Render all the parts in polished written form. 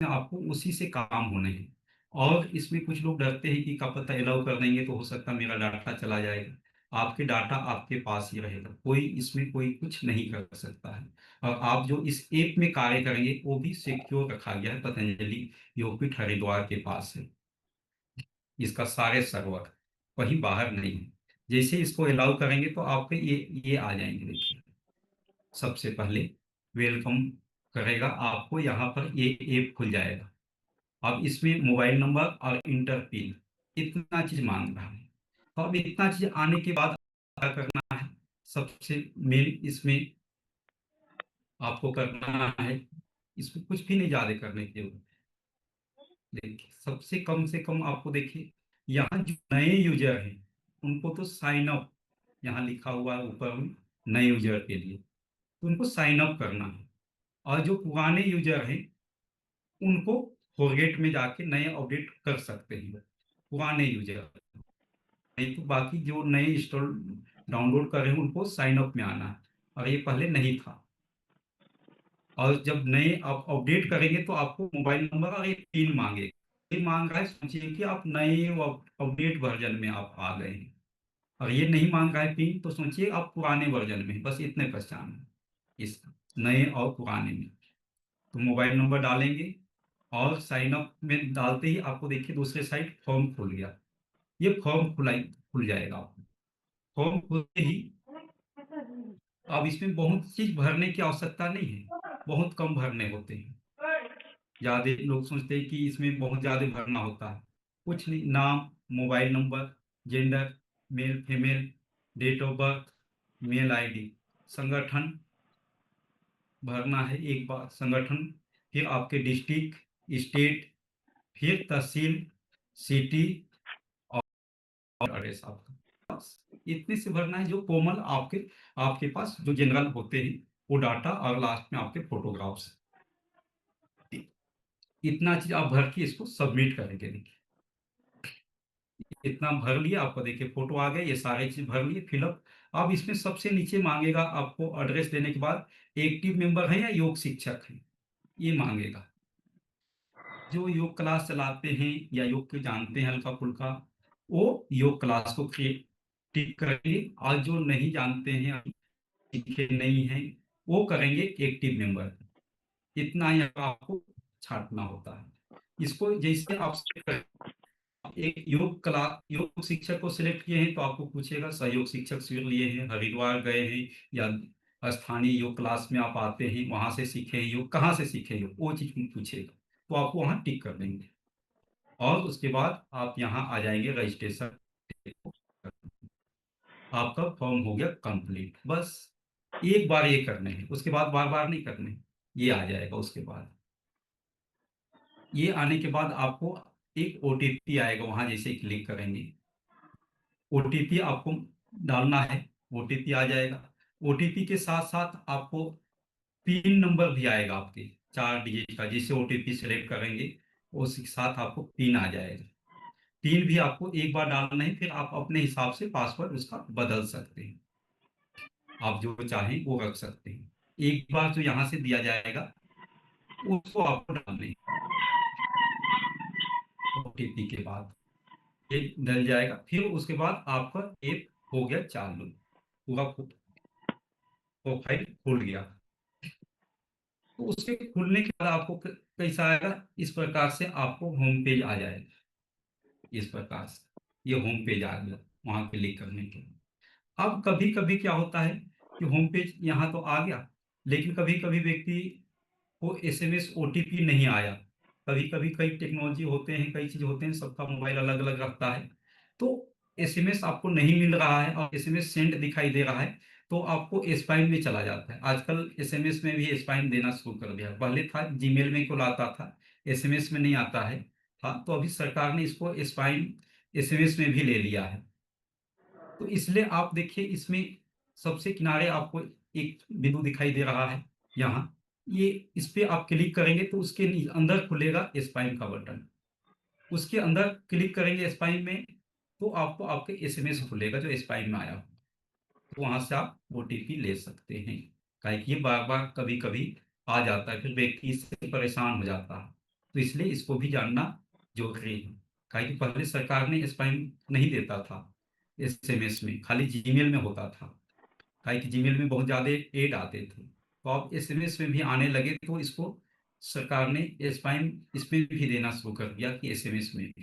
आपको उसी से काम होने हैं। और इसमें कुछ लोग डरते हैं कि क्या पता अलाउ कर देंगे तो हो सकता है मेरा डाटा चला जाएगा। आपके डाटा आपके पास ही रहेगा, कोई इसमें कोई कुछ नहीं कर सकता है। और आप जो इस ऐप में कार्य करेंगे वो भी सिक्योर रखा गया है, पतंजलि योगपीठ हरिद्वार के पास है इसका सारे सर्वर, कहीं बाहर नहीं है। जैसे इसको अलाउ करेंगे तो आपके ये आ जाएंगे, देखिए सबसे पहले वेलकम करेगा आपको, यहाँ पर ये ऐप खुल जाएगा। अब इसमें मोबाइल नंबर और इंटर पिन इतना चीज मांग रहा है। तो अब इतना चीज आने के बाद क्या करना है, सबसे मेन इसमें आपको करना है, इसमें कुछ भी नहीं ज्यादा करने की जरूरत है। देखिए सबसे कम से कम आपको देखिए यहाँ जो नए यूजर हैं उनको तो साइन अप, यहाँ लिखा हुआ है ऊपर में नए यूजर के लिए, तो उनको साइन अप करना है। और जो पुराने यूजर हैं उनको फॉरगेट में जाके नए अपडेट कर सकते हैं पुराने यूजर। नहीं तो बाकी जो नए इंस्टॉल डाउनलोड कर रहे हैं उनको साइन अप में आना है, और ये पहले नहीं था। और जब नए आप अपडेट करेंगे तो आपको मोबाइल नंबर और एक पिन मांगेगा, ये मांग रहा है सोचिए कि आप नए अपडेट वर्जन में आप आ गए हैं। और ये नहीं मांग रहा है पिन तो सोचिए आप पुराने वर्जन में हैं। बस इतने पहचान है इस नए और पुराने में। तो मोबाइल नंबर डालेंगे और साइन अप में डालते ही आपको देखिए दूसरे साइड फॉर्म खुल गया। ये फॉर्म खुल जाएगा आपको। फॉर्म खुलते ही अब इसमें बहुत चीज भरने की आवश्यकता नहीं है, बहुत कम भरने होते हैं। ज्यादा लोग सोचते हैं कि इसमें बहुत ज्यादा भरना होता है, कुछ नहीं। नाम, mobile number, gender, male female, date of birth, mail ID, संगठन भरना है एक बार संगठन, फिर आपके डिस्ट्रिक्ट, स्टेट, फिर तहसील, सिटी और एड्रेस आपका, बस इतने से भरना है। जो कोमल आपके आपके पास जो जनरल होते हैं वो डाटा, और लास्ट में आपके फोटोग्राफ्स, इतना चीज आप भर के इसको सबमिट करेंगे। देखिए इतना भर लिया आपको, देखिए फोटो आ गए, ये सारे चीज भर लिए फिलअप। अब इसमें सबसे नीचे मांगेगा आपको एड्रेस देने के बाद एक्टिव मेंबर है या योग शिक्षक है, ये मांगेगा। जो योग क्लास चलाते हैं या योग के जानते हैं हल्का फुल्का, वो योग क्लास को क्रिएट टिक करेंगे। और जो नहीं जानते हैं, सीखे नहीं हैं, वो करेंगे एक्टिव मेंबर। इतना ही आपको छांटना होता है। इसको जैसे आप select करें, एक योग क्लास योग शिक्षक को सिलेक्ट किए हैं तो आपको पूछेगा सहयोग शिक्षक से लिए हैं, हरिद्वार गए हैं, या स्थानीय योग क्लास में आप आते हैं वहां से सीखे हैं योग, कहाँ से सीखे योग, वो चीज पूछेगा। तो आपको वहां टिक कर देंगे। और उसके बाद आप यहाँ आ जाएंगे रजिस्ट्रेशन, आपका फॉर्म हो गया कंप्लीट। बस एक बार ये करने हैं, उसके बाद बार बार नहीं करने। ये आ जाएगा उसके बाद, ये आने के बाद आपको एक ओटीपी आएगा, वहां जैसे क्लिक करेंगे ओटीपी आपको डालना है, ओटीपी आ जाएगा। ओटीपी के साथ साथ आपको पिन नंबर भी आएगा आपके 4 डिजिट का, जिसे ओटीपी सेलेक्ट करेंगे उसके साथ आपको पिन आ जाएगा। पिन भी आपको एक बार डालना है, फिर आप अपने हिसाब से पासवर्ड उसका बदल सकते हैं, आप जो चाहें वो रख सकते हैं। एक बार जो यहाँ से दिया जाएगा उसको आपको डालना है ओटीपी के बाद, ये डल जाएगा। फिर उसके बाद आपका ऐप हो गया चालू, पूरा प्रोफाइल खुल गया। तो उसके खुलने के बाद आपको कैसा आएगा, इस प्रकार से आपको होम पेज आ जाएगा। इस प्रकार से ये होम पेज आ गया वहां क्लिक करने के बाद। अब कभी कभी क्या होता है कि होम पेज यहाँ तो आ गया, लेकिन कभी कभी व्यक्ति को एसएमएस ओटीपी नहीं आया। कभी कभी कई टेक्नोलॉजी होते हैं, कई चीज होते हैं, सबका मोबाइल अलग अलग रखता है। तो एसएमएस आपको नहीं मिल रहा है और एसएमएस सेंड दिखाई दे रहा है, तो आपको स्पैम में चला जाता है। आजकल एसएमएस में भी स्पैम देना शुरू कर दिया, पहले था जीमेल में केवल आता था, एसएमएस में नहीं आता है। हाँ, तो अभी सरकार ने इसको स्पैम एसएमएस में भी ले लिया है। तो इसलिए आप देखिए इसमें सबसे किनारे आपको एक बिंदु दिखाई दे रहा है यहाँ, ये इस पे आप क्लिक करेंगे तो उसके अंदर खुलेगा स्पाइम का बटन। उसके अंदर क्लिक करेंगे स्पाइम में तो आपको आपके एसएमएस खुलेगा जो स्पाइम में आया हो, तो वहां से आप ओटीपी ले सकते हैं। काहे कि ये बार बार कभी कभी आ जाता है, फिर व्यक्ति इससे परेशान हो जाता है। तो इसलिए इसको भी जानना जरूरी है। काहे कि पहले सरकार ने स्पैम नहीं देता था एसएमएस में, खाली जीमेल में होता था। काहे कि जीमेल में बहुत ज्यादा एड आते थे, तो अब एसएमएस में भी आने लगे, तो इसको सरकार ने स्पैम इसमें भी देना शुरू कर दिया कि एसएमएस में भी।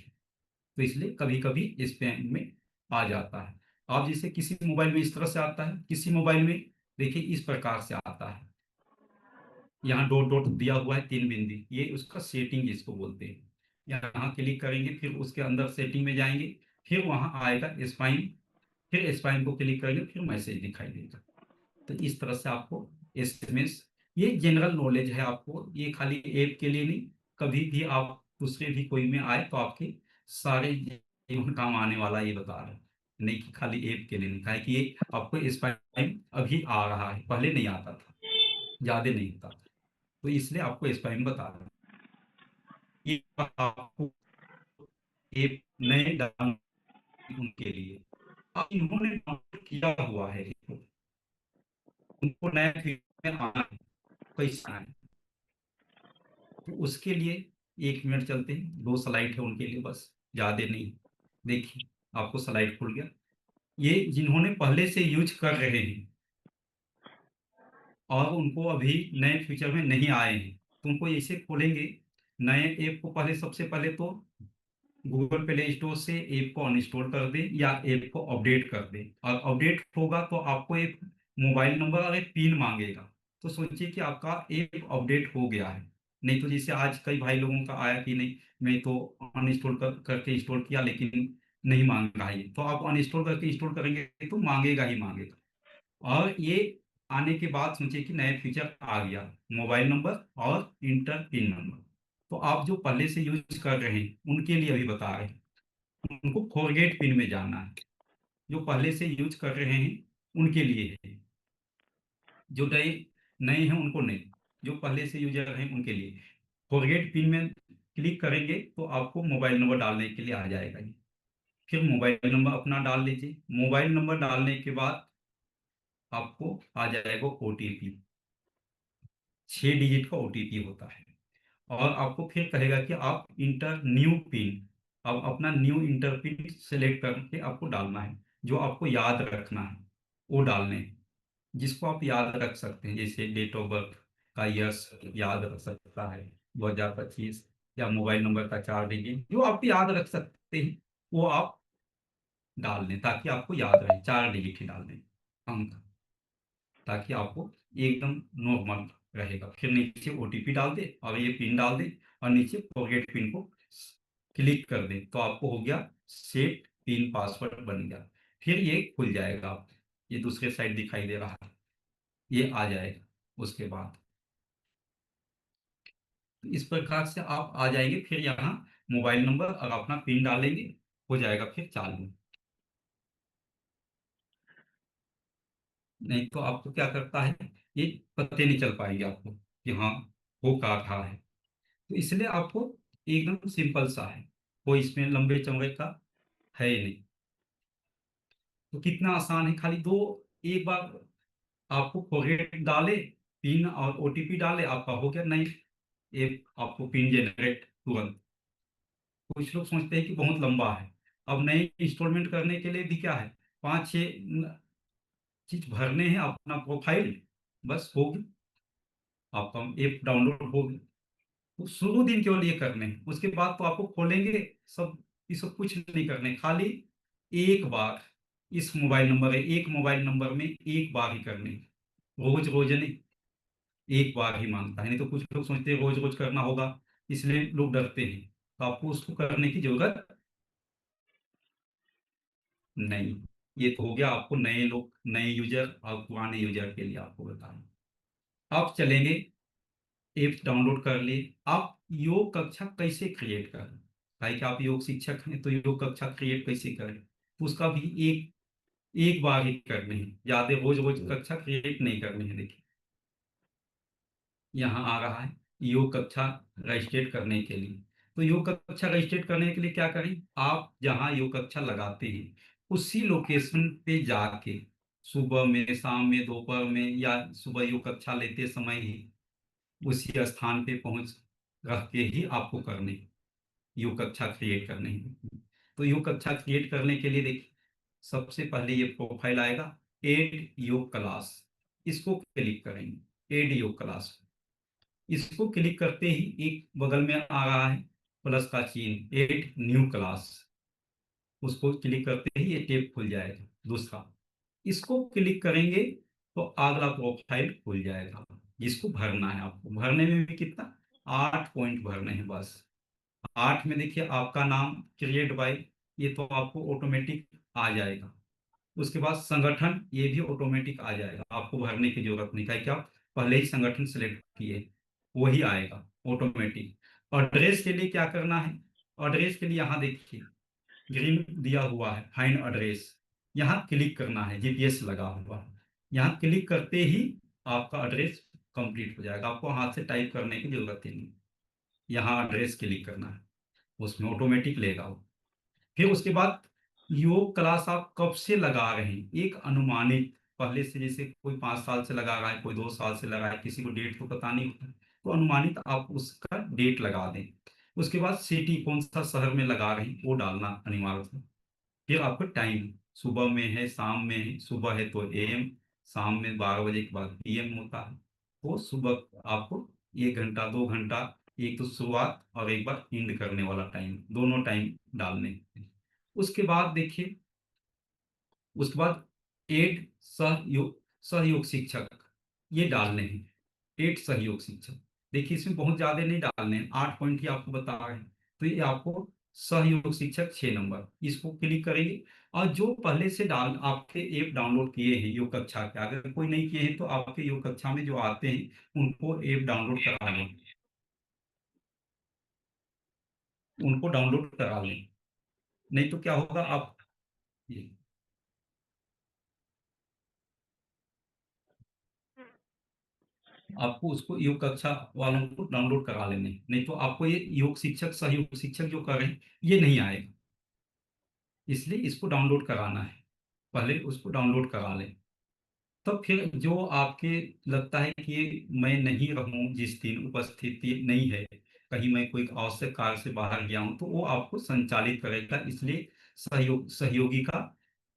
तो इसलिए कभी कभी स्पैम में आ जाता है। आप जैसे किसी मोबाइल में इस तरह से आता है, किसी मोबाइल में देखिए इस प्रकार से आता है, यहाँ डॉट डॉट दिया हुआ है, तीन बिंदी, ये उसका सेटिंग इसको बोलते हैं। यहाँ क्लिक करेंगे, फिर उसके अंदर सेटिंग में जाएंगे, फिर वहां आएगा स्पाइन, फिर स्पाइन को क्लिक करेंगे, फिर मैसेज दिखाई देगा। तो इस तरह से आपको एसएमएस, ये जनरल नॉलेज है आपको, ये खाली ऐप के लिए नहीं, कभी भी आप दूसरे भी कोई में आए तो आपके सारे जीवन काम आने वाला, ये बता रहे हैं। नहीं कि खाली ऐप के लिए नहीं, कहा कि ये आपको स्पाइन अभी आ रहा है, पहले नहीं आता था, ज्यादा नहीं होता था। तो इसलिए आपको स्पाइन बता रहे हैं। ये आपको एक नए डाउनलोड उनके लिए, अब इन्होंने डाउनलोड किया हुआ है, उनको नया फीचर आना है, कैसे आए, तो उसके लिए 1 मिनट चलते हैं, 2 स्लाइड है उनके लिए बस, ज्यादा नहीं। देखिए आपको स्लाइड खुल गया, ये जिन्होंने पहले से यूज कर रहे हैं और उनको अभी नए फीचर में नहीं आए हैं, तो उनको ऐसे खोलेंगे। नए ऐप को पहले, सबसे पहले तो गूगल प्ले स्टोर से ऐप को अनइंस्टॉल कर दें या ऐप को अपडेट कर दें, और अपडेट होगा तो आपको एक मोबाइल नंबर और एक पिन मांगेगा, तो सोचिए कि आपका ऐप अपडेट हो गया है। नहीं तो जैसे आज कई भाई लोगों का आया कि नहीं, मैं तो अनइंस्टॉल करके इंस्टॉल किया लेकिन नहीं मांग रहा है, तो आप अनइंस्टॉल करके इंस्टॉल करेंगे तो मांगेगा ही मांगेगा। और ये आने के बाद सोचिए कि नया फीचर आ गया, मोबाइल नंबर और इंटर पिन नंबर। तो आप जो पहले से यूज कर रहे हैं उनके लिए अभी बता रहे हैं, उनको फॉरगेट पिन में जाना है। जो पहले से यूज कर रहे हैं उनके लिए है, जो नए नए हैं उनको नहीं, जो पहले से यूजर हैं उनके लिए। फॉरगेट पिन में क्लिक करेंगे तो आपको मोबाइल नंबर डालने के लिए आ जाएगा ये। फिर मोबाइल नंबर अपना डाल लीजिए, मोबाइल नंबर डालने के बाद आपको आ जाएगा ओटीपी, 6 डिजिट का ओटीपी होता है। और आपको फिर कहेगा कि आप इंटर न्यू पिन, अब अपना न्यू इंटर पिन सेलेक्ट करके आपको डालना है, जो आपको याद रखना है वो डालने हैं, जिसको आप याद रख सकते हैं, जैसे डेट ऑफ बर्थ का ईयर्स याद रख सकता है 2025, या मोबाइल नंबर का 4 डिजिट जो आप याद रख सकते हैं वो आप डाल दें, ताकि आपको याद रहे, 4 डिजिट ही डाल दें अंक, ताकि आपको एकदम नॉर्मल रहेगा। फिर नीचे ओटीपी डाल दे और ये पिन डाल दे, और नीचे फॉरगेट पिन को क्लिक कर दें, तो आपको हो गया सेट पिन, पासवर्ड बन गया। फिर ये खुल जाएगा, आप ये दूसरे साइड दिखाई दे रहा है, ये आ जाएगा उसके बाद। तो इस प्रकार से आप आ जाएंगे, फिर यहाँ मोबाइल नंबर और अपना पिन डालेंगे, हो जाएगा फिर चालू। नहीं तो आपको क्या करता है, ये पत्ते नहीं चल पाएंगे आपको कि हाँ हो का रहा है। तो इसलिए आपको एकदम सिंपल सा है, कोई इसमें लंबे चौड़े का है ही नहीं। तो कितना आसान है, खाली दो, एक बार आपको फॉरगेट डाले, पिन और ओटीपी डाले, आपका हो गया। नहीं, एक आपको पिन जनरेट तुरंत। कुछ लोग सोचते हैं कि बहुत लंबा है, अब नए इंस्टॉलमेंट करने के लिए भी क्या है, 5-6 चीज भरने हैं, अपना प्रोफाइल, बस हो गई, आपका ऐप डाउनलोड हो गई। तो शुरू दिन केवल ये करने हैं, उसके बाद तो आपको खोलेंगे सब, ये सब कुछ नहीं करने, खाली एक बार, इस मोबाइल नंबर है, एक मोबाइल नंबर में एक बार ही करने, रोज रोज नहीं, एक बार ही मांगता है। नहीं तो कुछ लोग सोचते हैं रोज रोज करना होगा, इसलिए लोग डरते हैं, तो आपको उसको करने की जरूरत नहीं। ये तो हो गया आपको नए लोग, नए यूजर और पुराने यूजर के लिए आपको बताना। आप चलेंगे, ऐप डाउनलोड कर लिए, आप योग कक्षा कैसे क्रिएट करें, भाई कि आप योग शिक्षक हैं तो योग कक्षा क्रिएट कैसे करें, तो उसका भी एक एक बार ही करने हैं, ज्यादा रोज रोज कक्षा क्रिएट नहीं करनी है। देखिए यहाँ आ रहा है योग कक्षा रजिस्ट्रेट करने के लिए। तो योग कक्षा रजिस्ट्रेट करने के लिए क्या करें, आप जहाँ योग कक्षा लगाते हैं उसी लोकेशन पे जाके, सुबह में, शाम में, दोपहर में, या सुबह योग कक्षा लेते समय ही उसी स्थान पे पहुंच रख के ही आपको करने, योग कक्षा क्रिएट करने हैं। तो योग कक्षा क्रिएट करने के लिए देखिए, सबसे पहले ये प्रोफाइल आएगा, एड योग क्लास, इसको क्लिक करेंगे, एड योग क्लास। इसको क्लिक करते ही एक बगल में आ रहा है प्लस का चिन्ह, एड न्यू क्लास, उसको क्लिक करते ही ये टैब खुल जाएगा दूसरा। इसको क्लिक करेंगे तो अगला प्रोफाइल खुल जाएगा, जिसको भरना है आपको। भरने में भी कितना, 8 पॉइंट भरने हैं बस। 8 में देखिए आपका नाम क्रिएट बाय, ये तो आपको ऑटोमेटिक आ जाएगा। उसके बाद संगठन, ये भी ऑटोमेटिक आ जाएगा, आपको भरने की जरूरत नहीं है कि आप पहले ही संगठन सेलेक्ट किए, वही आएगा ऑटोमेटिक। और एड्रेस के लिए क्या करना है, एड्रेस के लिए यहाँ देखिए ग्रीन दिया हुआ है, फाइंड एड्रेस, यहाँ क्लिक करना है, जीपीएस लगा हुआ है, यहाँ क्लिक करते ही आपका एड्रेस कंप्लीट हो जाएगा, आपको हाथ से टाइप करने की जरूरत ही नहीं। यहाँ एड्रेस क्लिक करना है, उसमें ऑटोमेटिक लेगा वो। फिर उसके बाद योग क्लास आप कब से लगा रहे हैं, एक अनुमानित, पहले से जैसे कोई 5 साल से लगा रहा है, कोई 2 साल से लगा है, किसी को डेट तो पता नहीं होता, तो अनुमानित आप उसका डेट लगा दें। उसके बाद सिटी, कौन सा शहर में लगा रहे हैं वो डालना अनिवार्य है। फिर आपको टाइम, सुबह में है शाम में है, सुबह है तो एएम, शाम में 12 बजे के बाद पीएम होता है। तो सुबह आपको 1 घंटा 2 घंटा, एक तो शुरुआत और एक बार एंड करने वाला टाइम, दोनों टाइम डालने हैं। उसके बाद देखिए, उसके बाद एड सहयोग शिक्षक, ये डालने हैं, एड सहयोग शिक्षक। देखिए इसमें बहुत ज्यादा नहीं डालने हैं, 8 पॉइंट ही आपको बता रहे हैं। तो ये आपको सहयोग शिक्षक 6 नंबर, इसको क्लिक करेंगे। और जो पहले से डाल आपके ऐप डाउनलोड किए हैं योग कक्षा के, अगर कोई नहीं किए हैं तो आपके योग कक्षा में जो आते हैं उनको ऐप डाउनलोड करा लें, उनको डाउनलोड करा लें। नहीं तो क्या होगा आप, आपको उसको योग कक्षा वालों को डाउनलोड करा लेने, नहीं तो आपको ये योग शिक्षक सहयोग शिक्षक जो कर रहे हैं ये नहीं आएगा। इसलिए इसको डाउनलोड कराना है, पहले उसको डाउनलोड करा लें। तब फिर जो आपके लगता है कि मैं नहीं रहूं, जिस दिन उपस्थिति नहीं है, कहीं मैं कोई आवश्यक कार्य से बाहर गया हूं, तो वो आपको संचालित करेगा। इसलिए सहयोगी का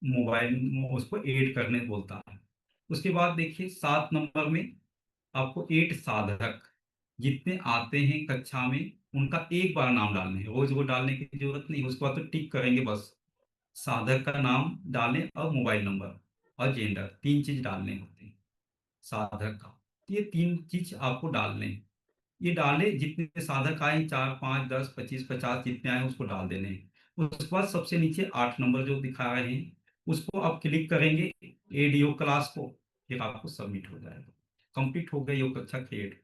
मोबाइल उसको ऐड करने बोलता है। उसके बाद देखिए 7 नंबर में आपको 8 साधक, जितने आते हैं कक्षा में उनका एक बार नाम डालने हैं, रोज वो डालने की जरूरत नहीं, उसके बाद तो टिक करेंगे बस। साधक का नाम डालें और मोबाइल नंबर और जेंडर, 3 चीज डालने होते हैं साधक का। ये 3 चीज आपको डालने हैं। ये डाले, जितने साधक आए 4 5 10 25 50 जितने आए उसको डाल देने हैं। उसके बाद सबसे नीचे 8 नंबर जो दिखा रहे हैं उसको आप क्लिक करेंगे, एड योग क्लास को, फिर आपको सबमिट हो जाएगा, कंप्लीट हो गया योग कक्षा क्रिएट।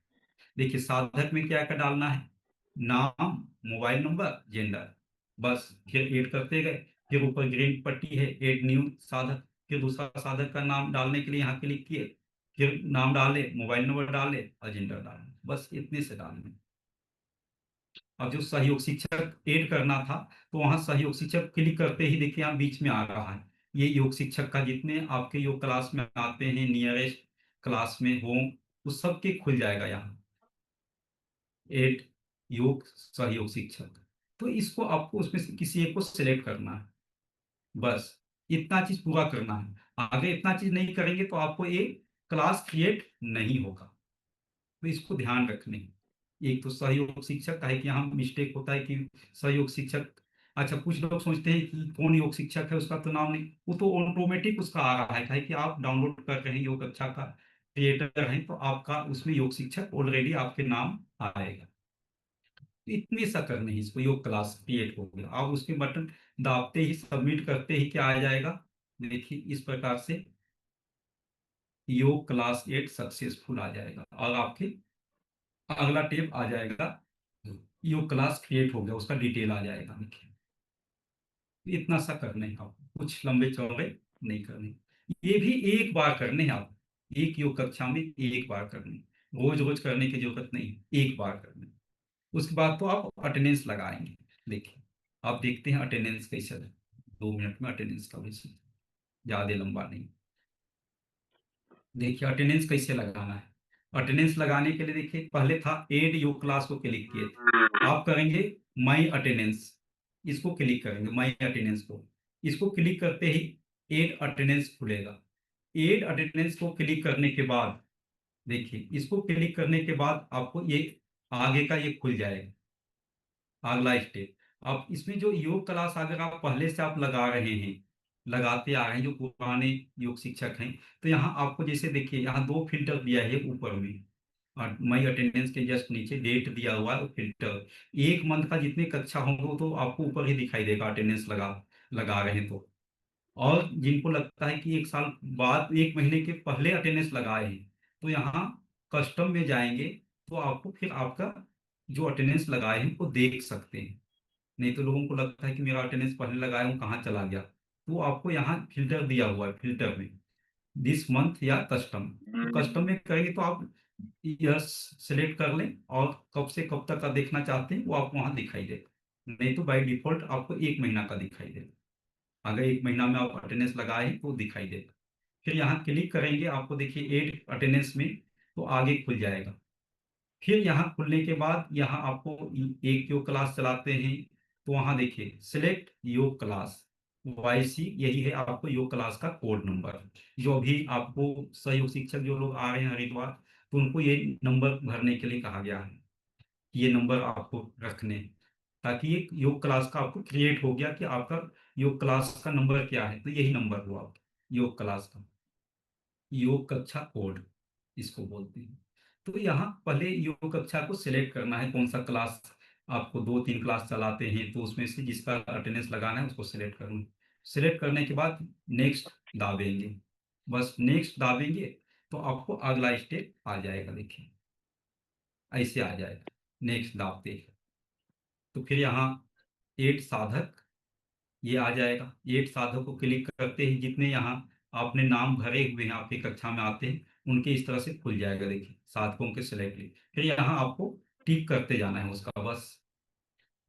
देखिए साधक में क्या क्या डालना है, नाम, मोबाइल नंबर, जेंडर, बस। फिर ऐड करते गए, फिर ऊपर ग्रीन पट्टी है ऐड न्यू साधक, फिर दूसरा साधक का नाम डालने के लिए यहाँ क्लिक किए, फिर नाम डाले, मोबाइल नंबर डाले और जेंडर डाले, बस इतने से डालने। अब जो सहयोग शिक्षक ऐड करना था, तो वहाँ सहयोग शिक्षक क्लिक करते ही देखिए यहाँ बीच में आ रहा है, ये योग शिक्षक का जितने आपके योग क्लास में आते हैं, नियरेस्ट क्लास में हो, उस सबके खुल जाएगा यहाँ, एड योग सहयोग शिक्षक। तो इसको आपको उसमें से किसी एक को सिलेक्ट करना है, बस इतना चीज पूरा करना है। आगे इतना चीज नहीं करेंगे तो आपको ये क्लास क्रिएट नहीं होगा। तो इसको ध्यान रखने, एक तो सहयोग शिक्षक का है कि यहाँ मिस्टेक होता है कि सहयोग शिक्षक, अच्छा कुछ लोग सोचते हैं कि कौन योग शिक्षक है, उसका तो नाम नहीं, वो तो ऑटोमेटिक उसका आ रहा है, काहे कि आप डाउनलोड कर रहे हैं योग कक्षा का क्रिएटर हैं, तो आपका उसमें योग शिक्षक ऑलरेडी आपके नाम आएगा। इतने सा करने ही इसको योग क्लास क्रिएट हो गया। आप उसके बटन दाबते ही, सबमिट करते ही क्या आ जाएगा, देखिए इस प्रकार से योग क्लास 8 सक्सेसफुल आ जाएगा, और आपके अगला टेप आ जाएगा, योग क्लास क्रिएट हो गया, उसका डिटेल आ जाएगा। देखिए इतना सा करने हैं आप, कुछ लंबे चौड़े नहीं करने, ये भी एक बार करने हैं आप, एक योग कक्षा में एक बार करने, रोज रोज करने की जरूरत नहीं, एक बार करने। उसके बाद तो आप अटेंडेंस लगाएंगे। देखिए आप देखते हैं अटेंडेंस कैसे है, 2 मिनट में अटेंडेंस का वैसे, ज्यादा लंबा नहीं। देखिए अटेंडेंस कैसे लगाना है, अटेंडेंस लगाने के लिए देखिए पहले था एड योग क्लास को क्लिक किए थे, आप करेंगे माई अटेंडेंस, इसको क्लिक करेंगे माई अटेंडेंस को, इसको क्लिक करते ही एड अटेंडेंस खुलेगा। एड अटेंडेंस को क्लिक करने के बाद देखिए, इसको क्लिक करने के बाद आपको ये आगे का ये खुल जाएगा, अगला स्टेप। अब इसमें जो योग क्लास अगर आप पहले से आप लगा रहे हैं, लगाते आ रहे हैं, जो पुराने योग शिक्षक हैं, तो यहाँ आपको जैसे देखिए यहाँ दो फिल्टर दिया है ऊपर में, और माई अटेंडेंस के जस्ट नीचे डेट दिया हुआ है, फिल्टर एक मंथ का जितने कक्षा होंगे वो तो आपको ऊपर ही दिखाई देगा, अटेंडेंस लगा लगा रहे हैं तो। और जिनको लगता है कि एक साल बाद, एक महीने के पहले अटेंडेंस लगाए हैं, तो यहाँ कस्टम में जाएंगे, तो आपको फिर आपका जो अटेंडेंस लगाए हैं वो देख सकते हैं। नहीं तो लोगों को लगता है कि मेरा अटेंडेंस पहले लगाया हूँ कहाँ चला गया, तो आपको यहाँ फिल्टर दिया हुआ है, फिल्टर में दिस मंथ या कस्टम, तो कस्टम में करेंगे तो आप यस सेलेक्ट कर लें, और कब से कब तक का देखना चाहते हैं वो आपको वहाँ दिखाई देगा। नहीं तो बाय डिफॉल्ट आपको एक महीना का दिखाई देगा, अगर एक महीना में आप अटेंडेंस लगाए तो दिखाई देगा। फिर यहाँ क्लिक करेंगे, आपको देखिए एड अटेंडेंस में तो आगे खुल जाएगा। फिर यहाँ खुलने के बाद यहाँ आपको एक योग क्लास चलाते हैं, तो वहाँ देखिए सिलेक्ट योग क्लास YC, यही है आपको योग क्लास का कोड नंबर, जो अभी आपको सहयोग शिक्षक जो लोग आ रहे हैं हरिद्वार, तो उनको ये नंबर भरने के लिए कहा गया है, ये नंबर आपको रखने हैं, ताकि एक योग क्लास का आपको क्रिएट हो गया कि आपका योग क्लास का नंबर क्या है, तो यही नंबर हुआ आपका योग क्लास का, योग कक्षा कोड इसको बोलते हैं। तो यहाँ पहले योग कक्षा को सिलेक्ट करना है, कौन सा क्लास, आपको दो तीन क्लास चलाते हैं तो उसमें से जिसका अटेंडेंस लगाना है उसको सिलेक्ट करना है। सिलेक्ट करने के बाद नेक्स्ट दाबेंगे, बस नेक्स्ट दाबेंगे तो आपको अगला स्टेप आ जाएगा, देखिए ऐसे आ जाएगा, नेक्स्ट दाबते ही। तो फिर यहाँ एड साधक ये आ जाएगा, एड साधक को क्लिक करते ही जितने यहाँ आपने नाम भरे हुए हैं आपकी कक्षा में आते हैं, उनके इस तरह से खुल जाएगा, देखिए साधकों के सिलेक्ट। फिर यहाँ आपको टिक करते जाना है उसका बस,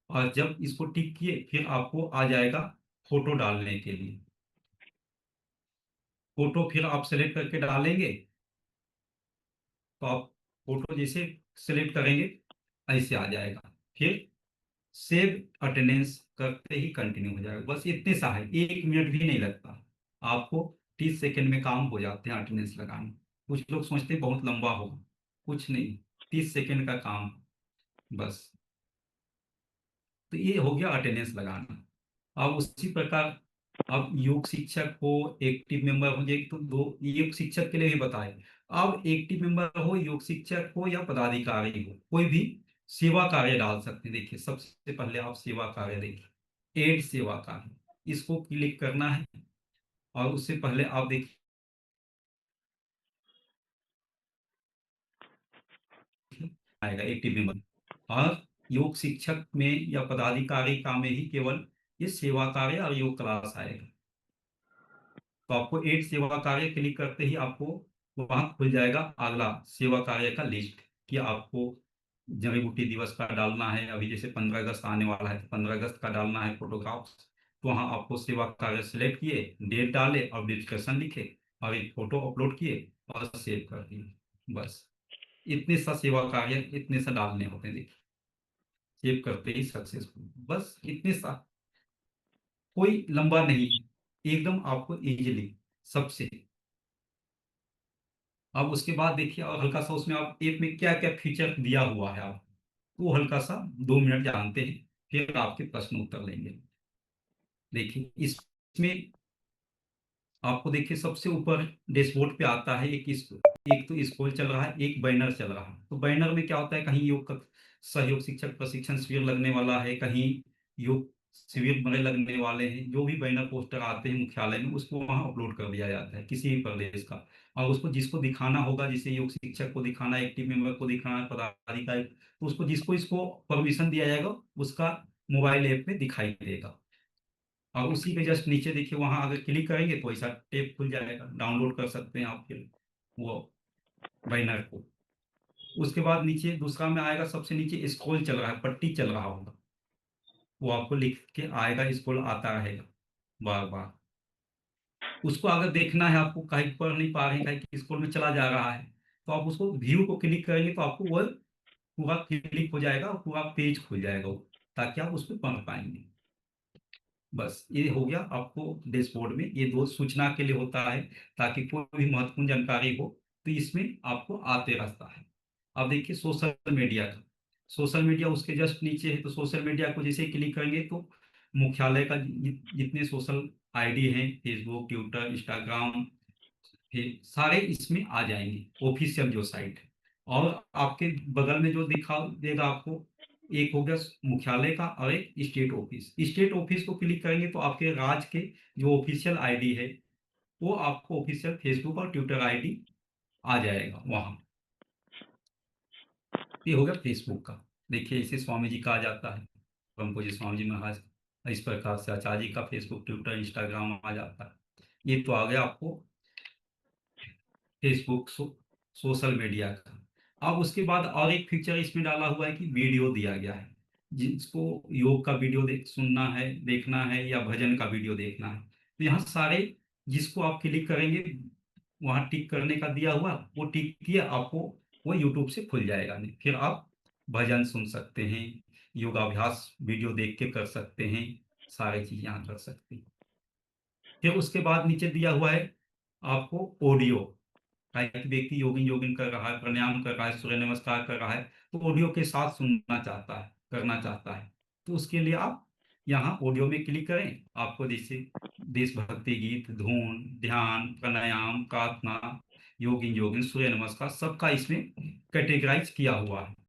और जब इसको टिक किए फिर आपको आ जाएगा फोटो डालने के लिए, फोटो फिर आप सेलेक्ट करके डालेंगे, तो आप फोटो जैसे सेलेक्ट करेंगे ऐसे आ जाएगा। फिर सेव अटेंडेंस करते ही कंटिन्यू हो जाएगा, बस इतने सा है, एक मिनट भी नहीं लगता आपको, 30 सेकंड में काम हो जाते हैं अटेंडेंस लगाने। कुछ लोग सोचते हैं बहुत लंबा होगा, कुछ नहीं, 30 सेकंड का काम बस। तो ये हो गया अटेंडेंस लगाना। अब उसी प्रकार अब योग शिक्षक हो, एक्टिव मेंबर हो, एक तो दो योग शिक्षक के लिए भी बताए। अब एक्टिव मेंबर हो, योग शिक्षक हो या पदाधिकारी हो, कोई भी सेवा कार्य डाल सकते हैं। देखिए सबसे पहले आप सेवा कार्य देखिए, एड सेवा कार्य, इसको क्लिक करना है, और उससे पहले आप देखिए आएगा एक्टिव मेंबर, और योग शिक्षक में या पदाधिकारी का में ही केवल ये सेवा कार्य और योग क्लास आएगा। तो आपको एड सेवा कार्य क्लिक करते ही आपको वहां खुल जाएगा अगला सेवा कार्य का लिस्ट, कि आपको जड़ी बूटी दिवस का डालना है, अभी जैसे 15 अगस्त आने वाला है तो 15 अगस्त का डालना है फोटोग्राफ्स, तो वहाँ आपको सेवा कार्य सेलेक्ट किए, डेट डाले और डिस्क्रिप्शन लिखे, और एक फोटो अपलोड किए और सेव कर दिए, बस इतने सा सेवा कार्य इतने सा डालने होते हैं, देखिए सेव करते ही सक्सेसफुल, बस इतने सा, कोई लंबा नहीं है, एकदम आपको इजीली सबसे। अब उसके बाद देखिए और हल्का सा उसमें आप ऐप में क्या क्या फीचर दिया हुआ है, आप वो हल्का सा 2 मिनट जानते हैं, फिर आपके प्रश्न उत्तर लेंगे। देखिए इसमें आपको देखिए सबसे ऊपर डैशबोर्ड पे आता है एक तो स्क्रॉल चल रहा है, एक बैनर चल रहा है। तो बैनर में क्या होता है, कहीं योग का सहयोग शिक्षक प्रशिक्षण शिविर लगने वाला है, कहीं योग शिविर बड़े लगने वाले हैं, जो भी बैनर पोस्टर आते हैं मुख्यालय में उसको वहां अपलोड कर दिया जाता है किसी भी प्रदेश का। और उसको जिसको दिखाना होगा, जैसे योग शिक्षक को दिखाना है, एक्टिव मेंबर को दिखाना है, पदाधिकारी, तो उसको जिसको इसको परमिशन दिया जाएगा उसका मोबाइल ऐप में दिखाई देगा। और उसी के जस्ट नीचे देखिए वहां अगर क्लिक करेंगे तो ऐसा टेप खुल जाएगा, डाउनलोड कर सकते हैं आप फिर वो बैनर को। उसके बाद नीचे दूसरा में आएगा, सबसे नीचे स्क्रॉल चल रहा है, पट्टी चल रहा होगा, वो आपको लिख के आएगा, स्क्रॉल आता रहेगा बार बार। उसको अगर देखना है आपको, कहीं पढ़ नहीं पा रहे हैं, कहीं स्क्रॉल में चला जा रहा है, तो आप उसको व्यू को क्लिक करेंगे तो आपको वह पूरा क्लिक हो जाएगा और पूरा पेज खुल जाएगा वो, ताकि आप उस पर पढ़ पाएंगे। बस ये हो गया आपको डैशबोर्ड में, ये दो सूचना के लिए होता है, ताकि कोई भी महत्वपूर्ण जानकारी हो तो इसमें आपको आते रहता है। अब देखिए सोशल मीडिया का, सोशल मीडिया उसके जस्ट नीचे है, तो सोशल मीडिया को जैसे क्लिक करेंगे तो मुख्यालय का जितने सोशल आईडी हैं, फेसबुक, ट्विटर, इंस्टाग्राम, सारे इसमें आ जाएंगे, ऑफिशियल जो साइट है। और आपके बगल में जो दिखा देगा आपको, एक हो गया मुख्यालय का और एक स्टेट ऑफिस। स्टेट ऑफिस को क्लिक करेंगे तो आपके राज्य के जो ऑफिशियल आईडी है, वो आपको ऑफिशियल फेसबुक और ट्विटर आईडी आ जाएगा वहां। ये हो गया फेसबुक का। देखिए इसे स्वामी जी कहा जाता है, हमको जी स्वामी जी महाराज, इस प्रकार से आचार्य जी का फेसबुक, ट्विटर, इंस्टाग्राम आ जाता है। ये तो आ गया आपको फेसबुक, सोशल मीडिया का। अब उसके बाद और एक फीचर इसमें डाला हुआ है कि वीडियो दिया गया है। जिसको योग का वीडियो सुनना है, देखना है, या भजन का वीडियो देखना है, तो यहाँ सारे, जिसको आप क्लिक करेंगे वहां टिक करने का दिया हुआ, वो टिक किया आपको, वो यूट्यूब से खुल जाएगा। नहीं फिर आप भजन सुन सकते हैं, योगाभ्यास वीडियो देख के कर सकते हैं, सारी चीज यहाँ कर सकते हैं। फिर उसके बाद नीचे दिया हुआ है आपको ऑडियो। एक व्यक्ति योगिन योगिन कर रहा है, प्राणायाम कर रहा है, सूर्य नमस्कार कर रहा है, तो ऑडियो के साथ सुनना चाहता है, करना चाहता है, तो उसके लिए आप यहाँ ऑडियो में क्लिक करें। आपको जैसे देशभक्ति गीत, धून, ध्यान, प्राणायाम, प्रार्थना, योगिन योगिन, सूर्य नमस्कार, सबका इसमें कैटेगराइज किया हुआ है।